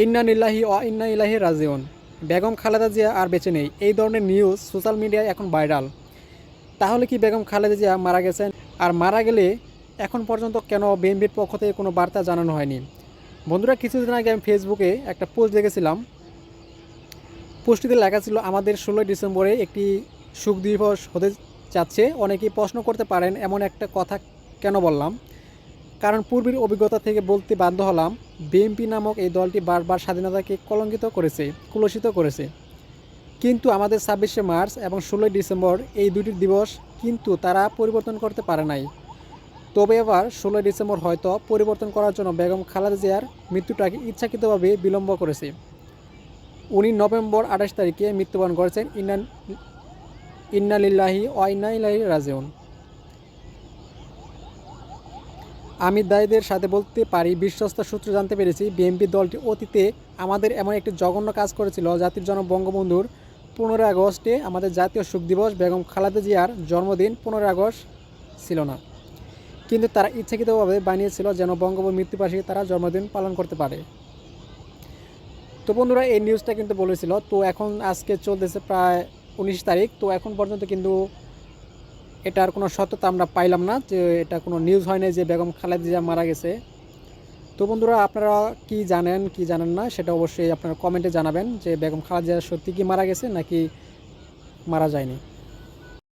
ইন্না লিল্লাহি ওয়া ইন্না ইলাইহি রাজিউন। বেগম খালেদা জিয়া আর বেঁচে নেই, এই ধরনের নিউজ সোশ্যাল মিডিয়ায় এখন ভাইরাল। তাহলে কি বেগম খালেদা জিয়া মারা গেছেন? আর মারা গেলে এখন পর্যন্ত কেন বিএনপির পক্ষ থেকে কোনো বার্তা জানানো হয়নি? বন্ধুরা, কিছুদিন আগে আমি ফেসবুকে একটা পোস্ট দেখেছিলাম। পোস্টটিতে লেখা ছিল, আমাদের 16 ডিসেম্বরে একটি শোক দিবস হতে যাচ্ছে। অনেকেই প্রশ্ন করতে পারেন এমন একটা কথা কেন বললাম। কারণ পূর্বের অভিজ্ঞতা থেকে বলতে বাধ্য হলাম, বিএনপি নামক এই দলটি বারবার স্বাধীনতাকে কলুষিত করেছে। কিন্তু আমাদের 26শে মার্চ এবং 16ই ডিসেম্বর এই দুটি দিবস কিন্তু তারা পরিবর্তন করতে পারে নাই। তবে এবার 16ই ডিসেম্বর হয়তো পরিবর্তন করার জন্য বেগম খালেদা জিয়ার মৃত্যুটাকে ইচ্ছাকৃতভাবে বিলম্ব করেছে। উনি নভেম্বর 28 তারিখে মৃত্যুবরণ করেছেন। ইন্না লিল্লাহি ওয়া ইন্না ইলাইহি রাজিউন। আমি দায়ীদের সাথে বলতে পারি, বিশ্বস্ত সূত্র জানতে পেরেছি, বিএনপি দলটি অতীতে আমাদের এমন একটি জঘন্য কাজ করেছিল। জাতির জনক বঙ্গবন্ধুর 15 আগস্টে আমাদের জাতীয় শোক দিবস, বেগম খালেদা জিয়ার জন্মদিন 15 আগস্ট ছিল না, কিন্তু তারা ইচ্ছাকৃতভাবে বানিয়েছিল যেন বঙ্গবন্ধুর মৃত্যুবার্ষিকী তারা জন্মদিন পালন করতে পারে। তো বন্ধুরা, এই নিউজটা কিন্তু বলেছিল। তো এখন আজকে চলতেছে প্রায় 19 তারিখ। তো এখন পর্যন্ত কিন্তু এটার কোনো সত্যতা আমরা পাইলাম না, যে এটা কোনো নিউজ হয় না যে বেগম খালেদা জিয়া মারা গেছে। তো বন্ধুরা, আপনারা কি জানেন কি জানেন না সেটা অবশ্যই আপনারা কমেন্টে জানাবেন, যে বেগম খালেদা জিয়া সত্যি কি মারা গেছে নাকি মারা যায়নি।